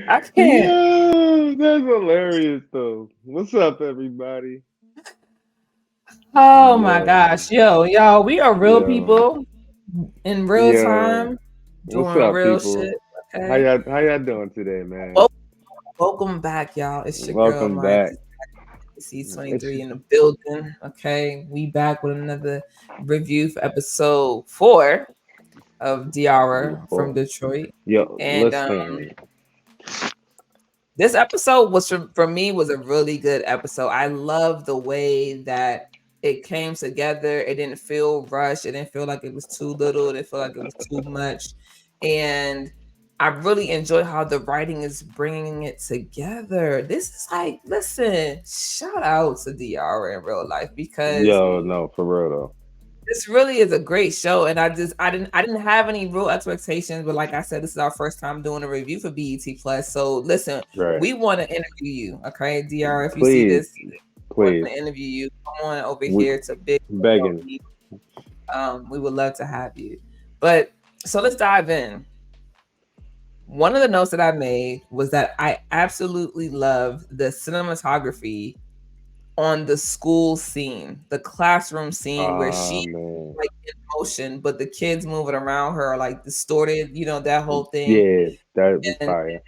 I can't. Yeah, that's hilarious though. What's up, everybody? Oh my Yo, gosh, yo, y'all, we are real yo, people in real yo. time What's doing up, real people? shit. Okay. How y'all doing today, man? Wel- Welcome back, y'all. It's your girl, Welcome Mark back. It's C23 in the building. Okay, we back with another review for episode 4 of DIARRA from oh, Detroit, yo, and listen. this episode was for me was a really good episode. I love the way that it came together. It didn't feel rushed. It didn't feel like it was too little. It didn't feel like it was too much. And I really enjoy how the writing is bringing it together. This is like, listen, shout out to DR in real life because Yo, no, for real though. this really is a great show, and I didn't have any real expectations, but like I said, this is our first time doing a review for BET Plus. So listen, Right. we want to interview you, okay, DR. If you see Please, this, we want please. to interview you. Come on over We here to Big. begging. We would love to have you. But so let's dive in. One of the notes that I made was that I absolutely love the cinematography on the school scene, the classroom scene where Ah, she man. like in motion, but the kids moving around her are like distorted, that whole thing. Yeah, that was And fire.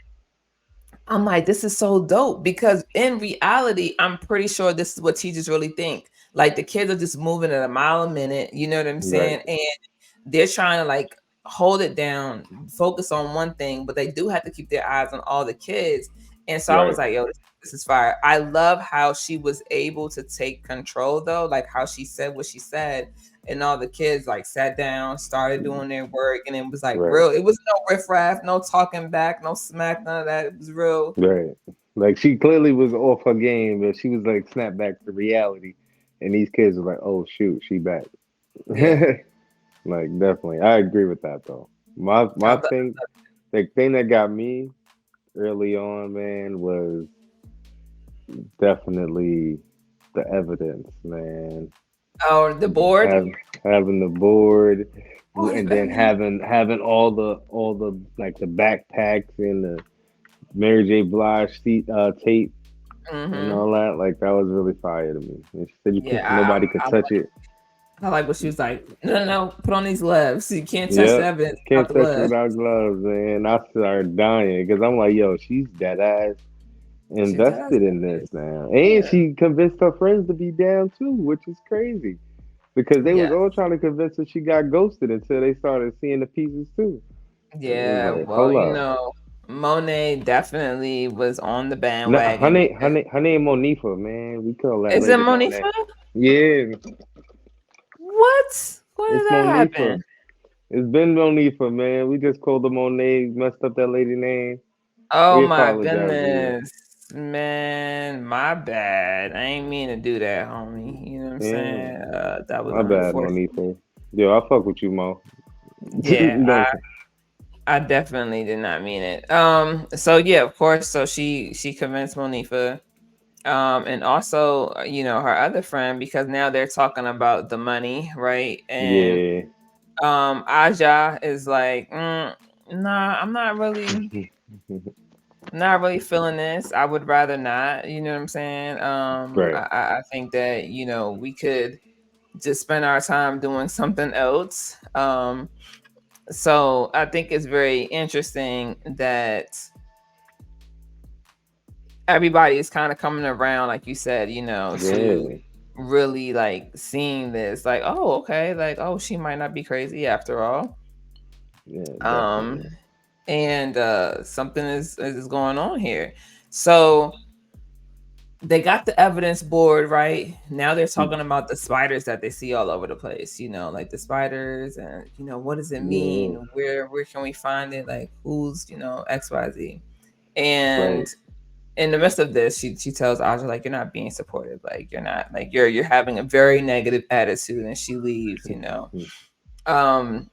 I'm like, this is so dope because in reality, I'm pretty sure this is what teachers really think. Like the kids are just moving at a mile a minute, you know what I'm Right, saying? And they're trying to like hold it down, focus on one thing, but they do have to keep their eyes on all the kids. And so I was right. like, yo, this is fire. I love how she was able to take control though, like how she said what she said. And all the kids like sat down, started doing their work, and it was like Right. real. It was no riffraff, no talking back, no smack, none of that. It was real. Right. Like she clearly was off her game, but she was like snapped back to reality. And these kids were like, oh shoot, she back. Yeah. Like definitely. I agree with that though. I My love thing the thing that got me early on, man, was definitely the evidence, man. Oh, the board. Have having the board Oh, and then the having all the like the backpacks and the Mary J. Blige tape and mm-hmm. all that. Like that was really fire to me. And she said you could Yeah, nobody could touch it. I like what she was like. No, no, no, put on these gloves. You can't touch the Yep. evidence without Can't the touch it gloves. without gloves, man. I started dying because I'm like, yo, she's dead ass She does. invested in this now, and Yeah. she convinced her friends to be down too, which is crazy because they was Yeah. all trying to convince her she got ghosted until they started seeing the pieces too. And it was Yeah. like, Well, hold up. Monet definitely was on the No, bandwagon because her name Monifa, man. We call that is it lady Monet. Monifa? Yeah, What? When did it's that Monifa. happen? It's been Monifa, man. We just called her Monet, messed up that lady name. Oh We my apologize to you. goodness. Man, my bad. I ain't mean to do that, homie. You know what I'm Yeah, saying? That was my bad, unfortunate. Monifa. Yo, I fuck with you, Mo. Yeah, Don't. I definitely did not mean it. So yeah, of course. So she convinced Monifa, and also her other friend because now they're talking about the money, right? And Yeah. Aja is like, nah, I'm not really feeling this. I would rather not. You know what I'm saying? Right. I think that we could just spend our time doing something else. So I think it's very interesting that everybody is kind of coming around, like you said, to Yeah. really like seeing this, like, oh, okay, like, oh, she might not be crazy after all. Yeah, Um, definitely. and something is going on here. So they got the evidence board right now. They're talking about the spiders that they see all over the place, like the spiders, and what does it Yeah. mean, where can we find it, like who's XYZ. And Right. in the midst of this, she tells Aja, like, you're not being supportive, like you're not, like you're having a very negative attitude, and she leaves. um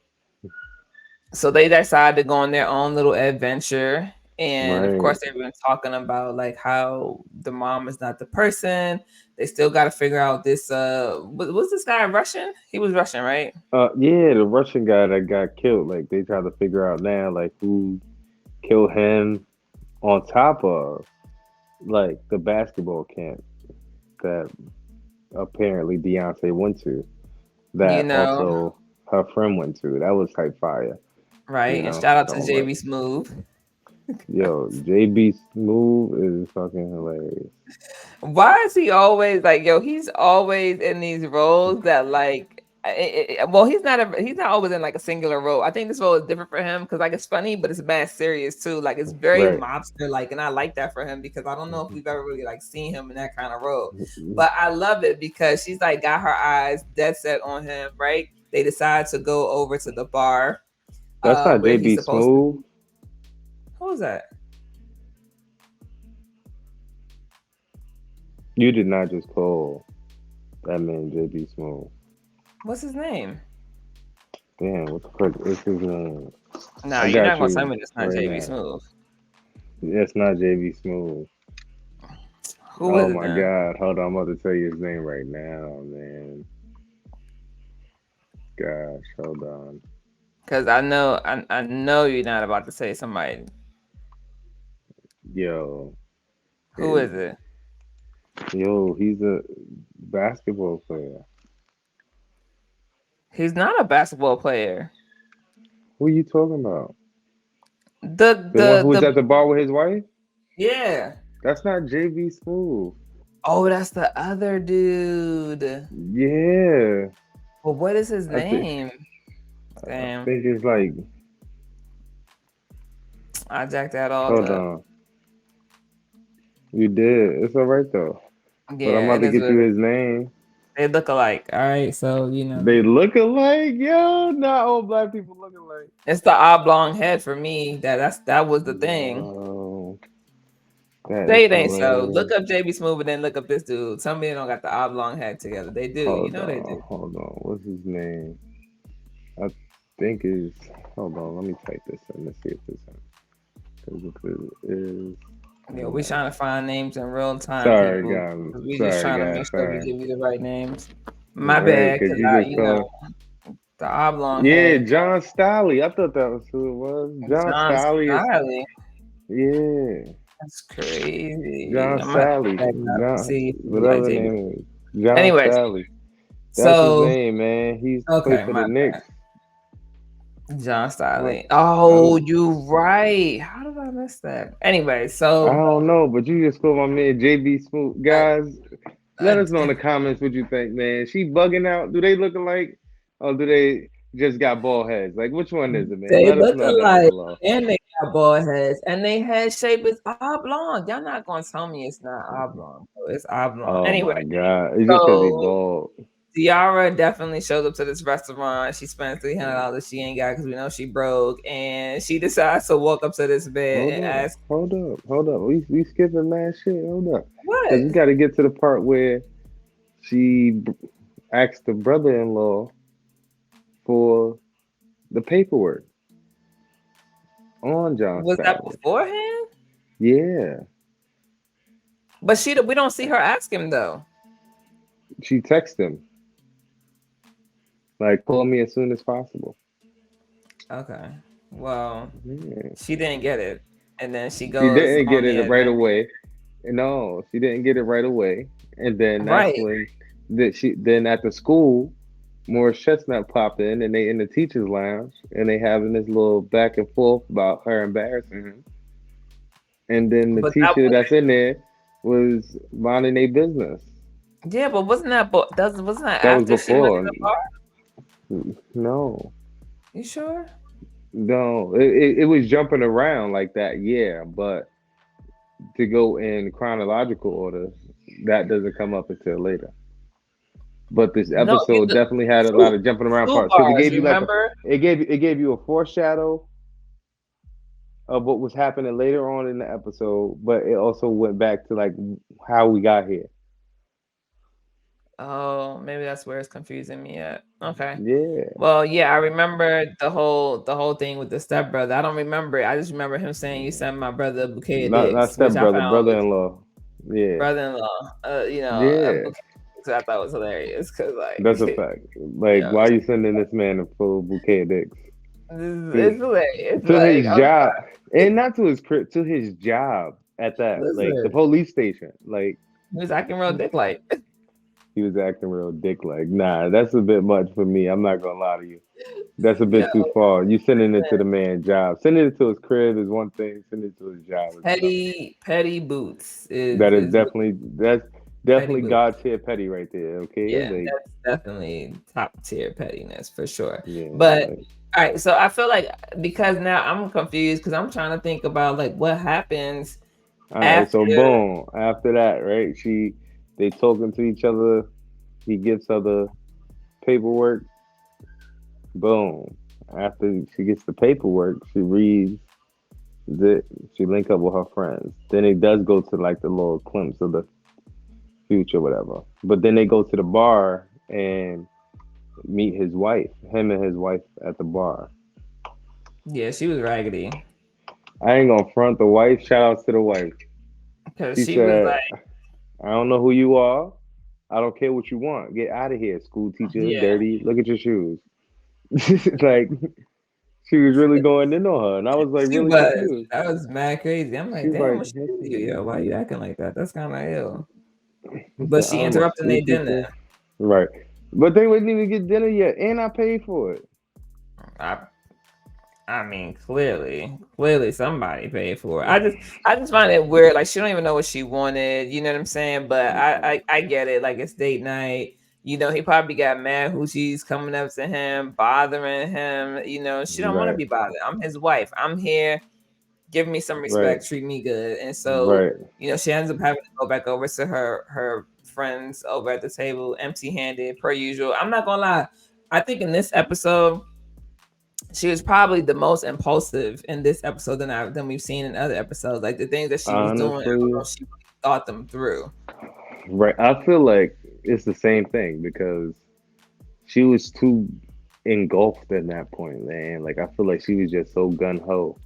so they decide to go on their own little adventure. And of Right. course, they've been talking about like how the mom is not the person. They still got to figure out this. Was this guy Russian? He was Russian, right? Yeah, the Russian guy that got killed. Like they try to figure out now, like who killed him On top of like the basketball camp that apparently Beyonce went to, You that know, also her friend went to. That was type fire. You right? And know, shout out to don't let JB Smooth. yo JB Smooth is fucking hilarious. Why is he always like, yo? He's always in these roles that like, well, he's not always in like a singular role. I think this role is different for him because like it's funny, but it's mad serious too. Like it's very Right. mobster like, and I like that for him because I don't know if we've ever really like seen him in that kind of role. But I love it because she's like got her eyes dead set on him. Right? They decide to go over to the bar, That's not where he's JB supposed to. Smooth. Who was that? You did not just call that man JB Smooth. What's his name? Damn, what the fuck is his name? No, I you're not got gonna tell you me it's not right JB now. Smooth. It's not JB Smooth. Who Oh is it my then? god, hold on, I'm about to tell you his name right now, man. Gosh, hold on. Because I know you're not about to say somebody. Yo, Who his, is it? he's a basketball player. He's not a basketball player. Who are you talking about? The The one the who was the at the bar with his wife? yeah. That's not JB Smooth. Oh, that's the other dude. Yeah, Well, what is his I think name? I Damn, think it's like. I jacked that all Hold up. on, you did. It's all right though. But I'm Yeah, about and to it's get you his name. they look alike. All right, so you know They look alike, yo. Not all black people look alike. it's the oblong head for me. That was the thing. Yo, that is Say it ain't so. hilarious. Look up JB Smooth and then look up this dude. Tell me they don't got the oblong head together. They do. You know they do. Hold on. What's his name? I think is. Hold on. Let me type this in. Let's see if this is. Yeah, we trying to find names in real time, Sorry, people. guys. 'Cause we just Sorry, trying to guys. make sure we Sorry. give you the right names. My Right, bad, because because you just called. the oblong Yeah, head, John Stiley. I thought that was who it was. John John Stiley is. Smiley. Yeah. That's crazy. John I'm gonna have to Sally, check that up and John, see if he like whatever the JB. name is, John Anyways, Sally. That's his so name, man. He's played okay, for the my Knicks. John How, Stiley. how Oh, did, you right. How did I miss that? Anyway, I so don't know, but you just called my man JB Smoot. uh, Guys, let us know in the comments what you think, man. She bugging out? Do they look alike, or do they just got bald heads? Like, which one is it, man? they Let us look know down alike, below. and they got bald heads, and they head shape is oblong. Y'all not gonna tell me it's not oblong. Bro. It's oblong. Oh Anyway, my God! It's just because he so bald. Tiara definitely shows up to this restaurant. She spends $300 she ain't got because we know she broke, and she decides to walk up to this bed Hold and up, ask, hold up. We skipping mad shit. Hold up, because "What we got to get to the part where she asked the brother-in-law for the paperwork on John was that Staley. beforehand?" Yeah, But we don't see her ask him though. she texted him like, "Call me as soon as possible." Okay, well, Yeah. she didn't get it, and then she She goes didn't on get the it right adventure. away. No, she didn't get it right away. And then that's Right, when then at the school, Morris Chestnut popped in and they in the teachers' lounge and they having this little back and forth about her embarrassing him. And then the but that teacher was that's in there was minding their business. yeah, but wasn't that That was after she went to before. the bar? No, You sure? no, it was jumping around like that, yeah. But to go in chronological order, that doesn't come up until later. But this No, episode definitely had a two lot of jumping around two parts because it bars. gave You you like remember? it gave you a foreshadow of what was happening later on in the episode, but it also went back to like how we got here. Oh, maybe that's where it's confusing me at. Okay. Yeah, Well, yeah, I remember the whole thing with the stepbrother. I don't remember it. I just remember him saying you sent my brother a bouquet of not dicks, which I stepbrother, found was brother-in-law. Yeah, brother-in-law. A yeah, bouquet of dicks I thought was hilarious because like that's a fact. Like, yeah, why you sending this man a full bouquet of dicks? It's hilarious. To Like, his I'm job, sorry. and not to his crib, to his job at that, like the Listen, police station. Like he was acting real dick like. he was acting real dick. Like, nah, that's a bit much for me. I'm not gonna lie to you. That's a Yo, bit too far. You sending it to listen, the man's job. Sending it to his crib is one thing. Sending it to his job is another. petty boots That is is what that's petty definitely boots. God tier petty right there. Okay, Yeah, like that's definitely top tier pettiness for sure. yeah, But like all right, so I feel like because now I'm confused because I'm trying to think about like what happens all right. after. So boom. After that, right? They talking to each other. He gives her the paperwork. Boom. After she gets the paperwork, she reads it. She link up with her friends. Then it does go to like the little glimpse of the future, whatever. But then they go to the bar and meet his wife. Him and his wife at the bar. Yeah, she was raggedy I ain't gonna front the wife. Shout outs to the wife. because She she was said, like, "I don't know who you are. I don't care what you want. Get out of here, school teacher. yeah, Dirty. Look at your shoes." Like she was really going in on her, and I was like she really was. confused. That was mad crazy. I'm like, She's damn, like, what she do to you, yo? Why you acting like that? That's kind of ill. he But said, she "I'm a interrupting school their dinner. teacher." Right, but they wouldn't even get dinner yet, and I paid for it. I I mean, clearly somebody paid for it. I just find it weird. Like she don't even know what she wanted. You know what I'm saying? But I get it. Like it's date night. You know, he probably got mad who she's coming up to him, bothering him. You know, she don't want to Right, be bothered. I'm his wife. I'm here. Give me some right, respect. Treat me good. And so, right. you know, she ends up having to go back over to her friends over at the table, empty handed, per usual. I'm not gonna lie. I think in this episode she was probably the most impulsive in this episode than we've seen in other episodes. Like the things that she was doing, I don't know Honestly, if she really thought them through. right. I feel like it's the same thing because she was too engulfed at that point, man. Like I feel like she was just so gun ho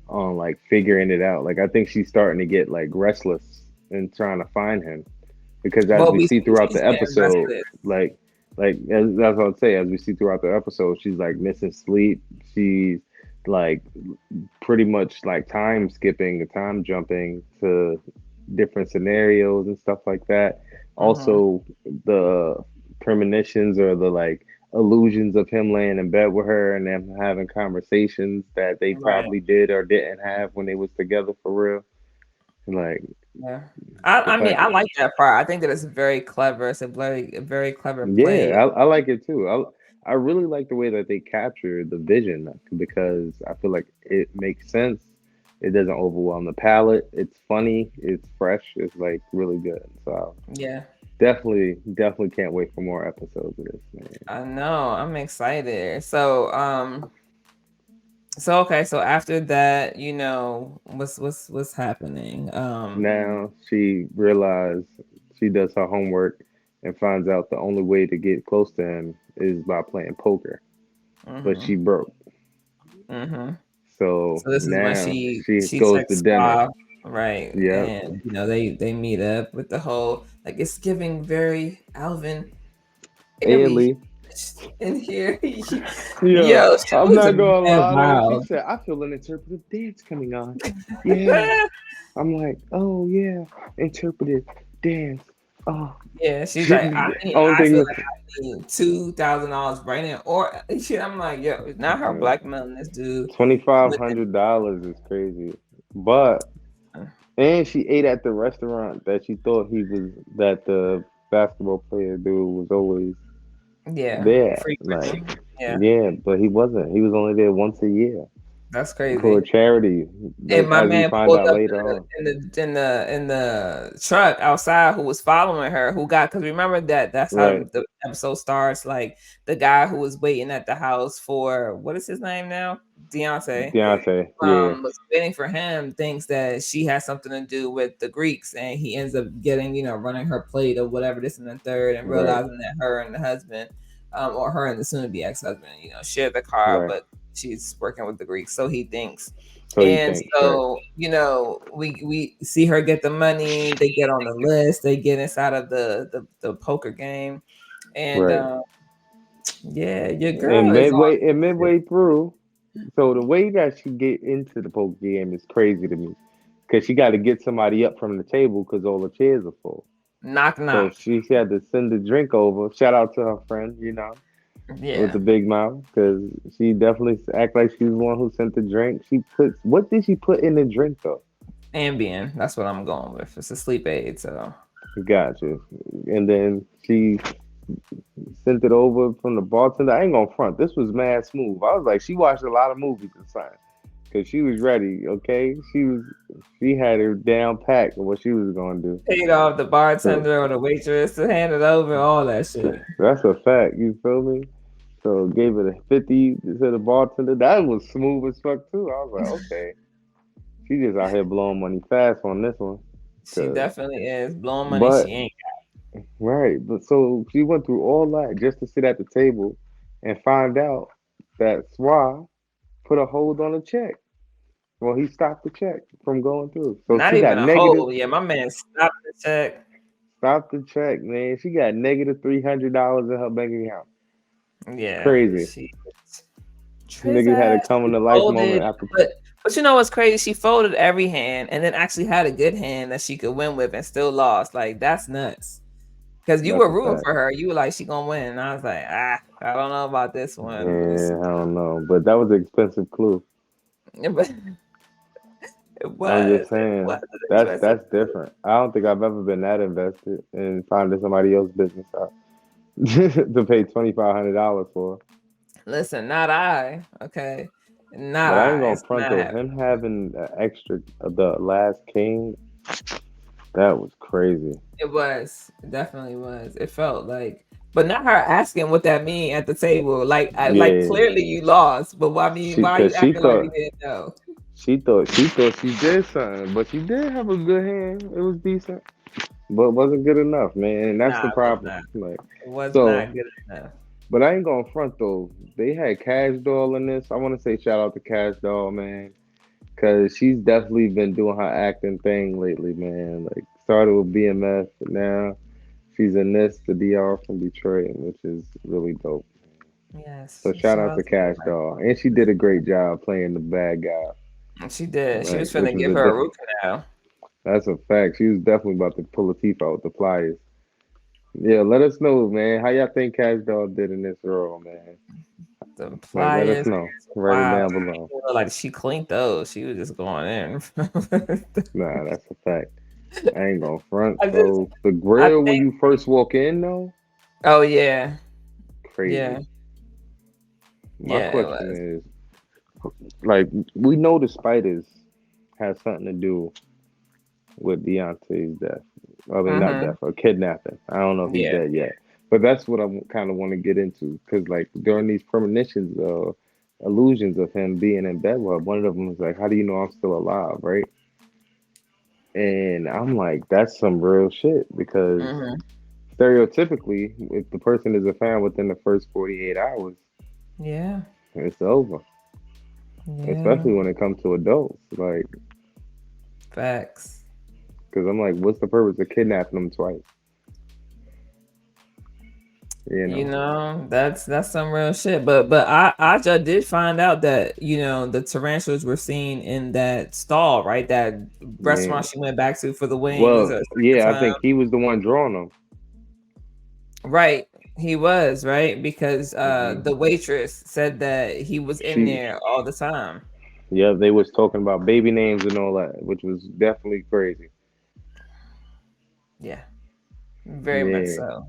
on like figuring it out. Like I think she's starting to get like restless and trying to find him because as Well, we we see see throughout she's the getting episode, restless. like that's what I'd say. As we see throughout the episode, she's like missing sleep. She's like pretty much like time skipping, time jumping to different scenarios and stuff like that. Hmm. Also, the premonitions or the like illusions of him laying in bed with her and them having conversations that they Right. probably did or didn't have when they was together for real. Like Yeah. the I mean, fact I that like that part. I think that it's very clever. It's a very clever yeah, play. I like it too. I really like the way that they capture the vision because I feel like it makes sense. It doesn't overwhelm the palate. It's funny. It's fresh. It's like really good. So Yeah. definitely can't wait for more episodes of this, man. I know. I'm excited. So okay, so after that, you know, what's happening? Now she realized she does her homework and finds out the only way to get close to him is by playing poker. But Mhm. she broke. Mhm. So So this is when now she she goes to texts dinner. Bob, right? Yep. And you know they meet up with the whole like it's giving very Alvin airy Ailey. in here. Yeah, Yo, she I'm was a not gonna mad lie though. She wild. said, I feel an interpretive dance coming on. Yeah. I'm like, oh yeah, interpretive dance. Oh. Yeah, she's like, Only I feel thing like I need $2,000 right now, or shit. I'm like, yo, it's not her blackmailing this dude with $2,500 is crazy. But and she ate at the restaurant that she thought he was that the basketball player dude was always yeah, there. Like, frequenting. Yeah, yeah, but he wasn't. He was only there once a year that's for a crazy. charity. And Like my as we man find pulled out up later on. in the truck outside who was following her, who got because remember that's how Right. the episode starts. Like the guy who was waiting at the house for what is his name now? Deontay. Beyonce. Yeah. Was waiting for him, thinks that she has something to do with the Greeks, and he ends up getting, you know, running her plate or whatever, this and the third, and Right. realizing that her and the husband, or her and the soon to be ex husband, you know, share the car, Right. but she's working with the Greeks, so he thinks. So he And thinks, right. so, you know, we see her get the money, they get on the list, they get inside of the poker game, and Right. yeah, your And girl is on. midway through, So the way that she get into the poker game is crazy to me, because she got to get somebody up from the table because all the chairs are full. Knock So knock. she had to send the drink over. Shout out to her friend, with Yeah. the big mouth, because she definitely act like she was the one who sent the drink. She put what did she put in the drink though? Ambien. That's what I'm going with. It's a sleep aid. So Gotcha. And then she sent it over from the bartender. I ain't gonna front. This was mad smooth. I was like, she watched a lot of movies and something, because she was ready. Okay, she had her down packed of what she was gonna do. paid off the So, bartender or the waitress to hand it over, all that so shit. that's a fact. You feel me? So gave it a 50 to the bartender. That was smooth as fuck too. I was like, okay, she just out here blowing money fast on this one. She Cause, definitely is blowing money. but She ain't. right, but so she went through all that just to sit at the table and find out that Swa put a hold on the check. Well, he stopped the check from going through. So Not she got even a negative. hole. Yeah, my man stopped the check. Stopped the check, man. She got negative $300 in her bank account. Yeah, Crazy. she Triz Niggas had a ass. come in She the life moment folded, after. but you know what's crazy? She folded every hand and then actually had a good hand that she could win with and still lost. Like that's nuts. Because you That's were a rooting fact. for her. You were like, she gonna win. And I was like, I don't know about this one. Yeah, I don't know, but that was an expensive clue. But it I'm was. just It saying was an expensive. that's different. I don't think I've ever been that invested in finding somebody else's business out to pay $2,500 for. Listen, not I. Okay. Not But I ain't I. gonna It's front not though. happening. Him having extra the last king, that was crazy. It was. It definitely was. It felt like, but not her asking what that mean at the table. Like, like Yeah, clearly you lost, but why mean she why are you cause she acting like you thought didn't know? she did something, but she did have a good hand. It was decent, but it wasn't good enough, man. And that's the Nah, it was problem. not. Like, It was so, not good enough. but I ain't gonna front though. They had Cash Doll in this. I want to say shout out to Cash Doll, man, cause she's definitely been doing her acting thing lately, man. Like started with BMF, but now she's in this, the DR from Detroit, which is really dope. Yes. So shout Shout out out to to Cash her. Doll, and she did a great job playing the bad guy, She did. She like was which finna was give a her a different. root canal. That's a fact. She was definitely about to pull the teeth out with the pliers. Yeah, let us know, man. How y'all think Cash Doll did in this role, man? The Like, let us pliers. know. Write it Wow. down below. Like she cleaned those. She was just going in. Nah, that's a fact. I ain't gonna front. I just So the I grill when think you first walk in, though, oh yeah. Yeah. crazy. My Yeah, it question was. is, like, we know the spiders has something to do with Deontay's death. I mean, not Mm-hmm. death, or kidnapping. I don't know if he's Yeah. dead yet, but that's what I kind of want to get into, because, like, during these premonitions, illusions of him being in bed with her, one of them was like, "How do you know I'm still alive?" Right? And I'm like, that's some real shit, because Mm-hmm. stereotypically, if the person is a fan within the first 48 hours, Yeah. it's over. Yeah. Especially when it comes to adults, like, Facts. because I'm like, what's the purpose of kidnapping them twice? You You know? know, that's some real shit. But I just did find out that, the tarantulas were seen in that stall, right? That restaurant Yeah. she went back to for the wings Well, a yeah, second I time. think he was the one drawing them. Right. He was, right? Because Hmm. the waitress said that he was in She, there all the time. yeah, they was talking about baby names and all that, which was definitely crazy. Yeah. Very much Yeah. so.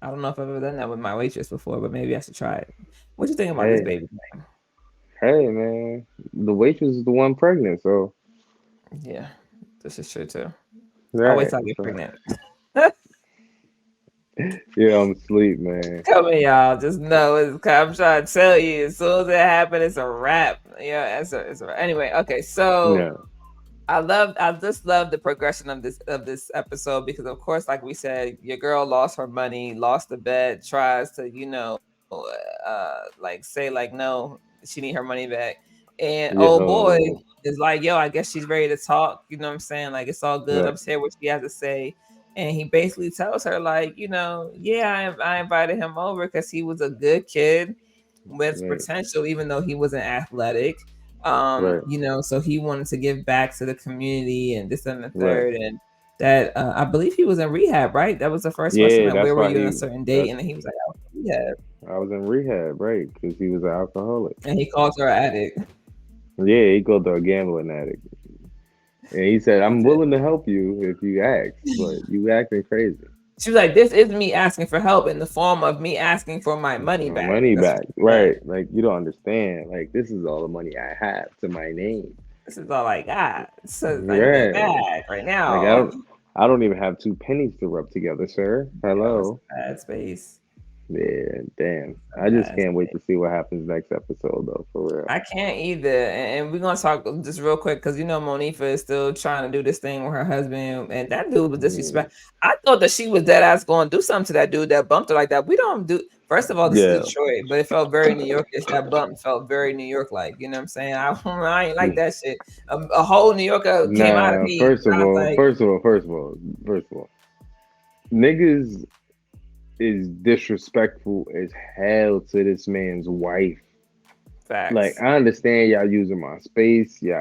I don't know if I've ever done that with my waitress before, but maybe I should try it. What you think about this Hey, baby name? hey, man, the waitress is the one pregnant, so Yeah, this is true too. I'll wait right. till I get So pregnant. yeah, I'm asleep, man. Come here, y'all. Just know I'm trying to tell you. As soon as it happens, it's a wrap. Yeah, it's a anyway. Okay, so No, I just love the progression of this episode because of course, like we said, your girl lost her money, lost the bet, tries to like say like no, she need her money back, and oh boy yo, is like yo, I guess she's ready to talk. You know what I'm saying? Like it's all good. right, I'm saying what she has to say. And he basically tells her, like, yeah, I invited him over because he was a good kid. with Right. potential, even though he wasn't athletic. Right. So he wanted to give back to the community and this and the Right. third. And that I believe he was in rehab, right? That was the first question, Yeah, like, where that's were why you on a he. certain date? That's And then he was like, I was in rehab. I was in rehab, right? Because he was an alcoholic. And he called her an addict. Yeah, he called her a gambling addict, and he said, He "I'm did. willing to help you if you ask, but you acting crazy." She was like, this is me asking for help in the form of me asking for my money My back. money That's what back, she said. right? Like you don't understand. Like this is all the money I have to my name. This is all I got. So I need it Yeah. back right Like now. I don't even have two pennies to rub together, sir. Yo, it's Hello. a bad space. Yeah, damn. A I just bad can't wait space. to see what happens next episode, though. For real. I can't either. And we're gonna talk just real quick because Monifa is still trying to do this thing with her husband, and that dude was Mm, disrespect. I thought that she was dead ass going to do something to that dude that bumped her like that. We don't do. First of all, this is yeah. Detroit, but it felt very New Yorkish. That bump felt very New York like. You know what I'm saying? I ain't like that shit. A whole New Yorker came out of Nah. me. I was like, First of all, niggas is disrespectful as hell to this man's wife. Like facts. I understand y'all using my space. Yeah,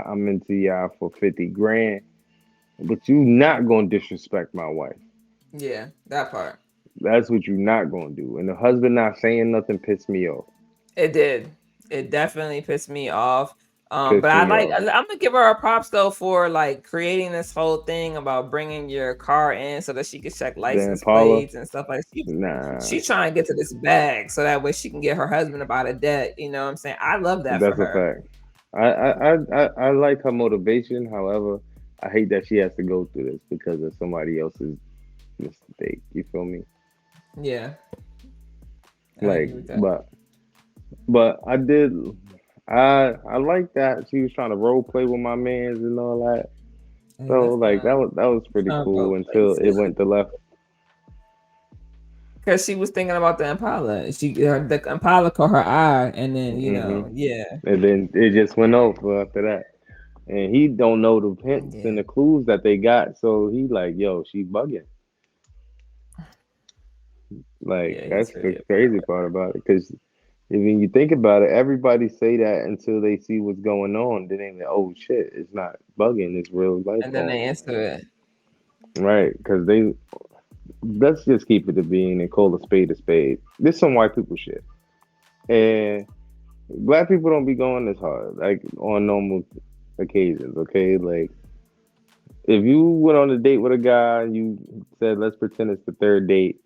I'm into y'all for 50 grand, but you not gonna disrespect my wife. Yeah, that part. That's what you not gonna do. And the husband not saying nothing pissed me off. It did. It definitely pissed me off. But Pissed I me like. off. I'm gonna give her a props though for like creating this whole thing about bringing your car in so that she can check Then license Paula, plates and stuff like. nah, She trying to get to this bag so that way she can get her husband about a debt. You know what I'm saying? I love that for that's a her. fact. I like her motivation. However, I hate that she has to go through this because of somebody else's mistake. You feel me? Yeah, I Like, agree with that. but I did. I like that she was trying to role play with my man's and all that. Hey, So listen, like that was pretty cool rope play until it too. went to left. Because she was thinking about the Impala. The Impala caught her eye, and then Hmm. yeah, And then it just went over after that. And he don't know the hints yeah, and the clues that they got, so he like, yo, she bugging. Like yeah. that's He's the really upset. crazy part about it, because when you think about it, everybody say that until they see what's going on. Then they like, oh shit, it's not bugging, it's real life And then going they answer it. on, right? Because they let's just keep it to being and call a spade a spade. This some white people shit, and black people don't be going this hard like on normal occasions. Okay, like if you went on a date with a guy and you said, let's pretend it's the third date,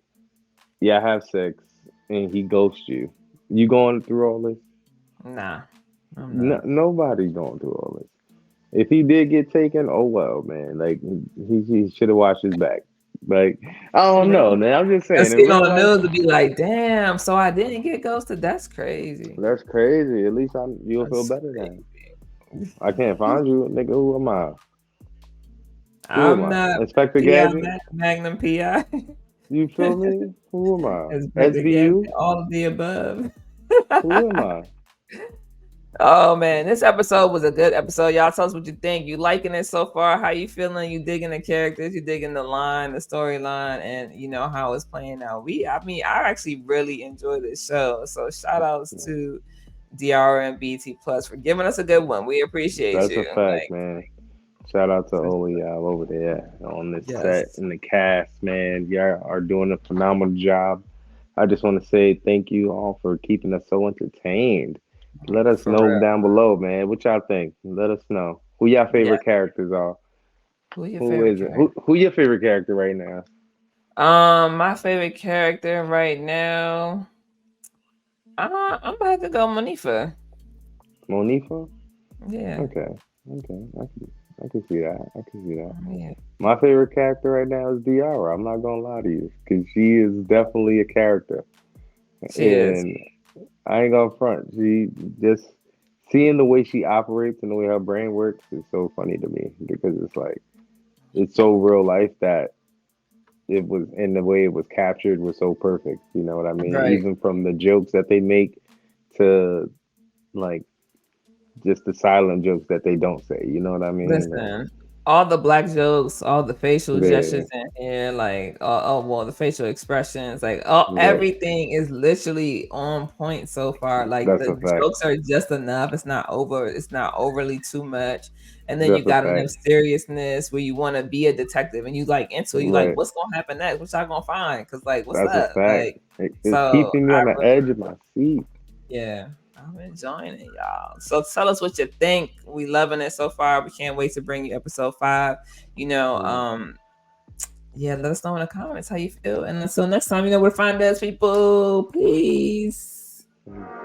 yeah, have sex, and he ghosts you, you going through all this? Nah, I'm No, not. nobody's going through all this. If he did get taken, oh well, man. Like he should have watched his back. Like I don't know, man. I'm just And saying in see on real the life, news to be like, damn, so I didn't get ghosted. That's crazy. that's crazy. At least you'll feel That's better then. crazy. I can't find you, nigga. Who am I? Who am I'm I? not Inspector PI Gadget? Magnum PI. You feel me? Who am I? Inspector Gadget, SVU? all of the above. Who am I? Oh man, this episode was a good episode. Y'all tell us what you think. You liking it so far? How you feeling? You digging the characters? You digging the line, the storyline, and how it's playing out. I actually really enjoy this show. So shout outs to DIARRA and BT Plus for giving us a good one. We appreciate That's a you. fact, Like, man. Shout out to for all of sure. y'all over there on the set Yes. and the cast, man. Y'all are doing a phenomenal job. I just want to say thank you all for keeping us so entertained. Let us For know real. down below, man. What y'all think? Let us know who y'all Yeah. favorite characters are. Who your Who favorite is it? character? Who your favorite character right now? My favorite character right now. I'm about to go Monifa. Monifa? Yeah. Okay, okay, I can see that. I can see that. Yeah. My favorite character right now is Diarra. I'm not gonna lie to you, because she is definitely a character, She is. and I ain't gonna front. She just seeing the way she operates and the way her brain works is so funny to me, because it's like it's so real life that it was, and the way it was captured was so perfect. You know what I mean? Right. Even from the jokes that they make to like just the silent jokes that they don't say. You know what I mean? Like Listen. all the black jokes, all the facial Yeah, gestures in here, like well, the facial expressions, like right. everything is literally on point so far. Like That's a the fact. jokes are just enough. It's not overly too much. And then you That's a got enough fact. seriousness where you want to be a detective and you like into it. You like, Right. what's gonna happen next? What y'all gonna find? Cause like, what's That's a up? fact. Like, It's so keeping me I on the really, edge of my seat. yeah, I'm enjoying it, y'all. So tell us what you think. We loving it so far. We can't wait to bring you episode 5. You know, Mm. yeah, let us know in the comments how you feel. And until next time, you know where to find us, people. Peace. Mm.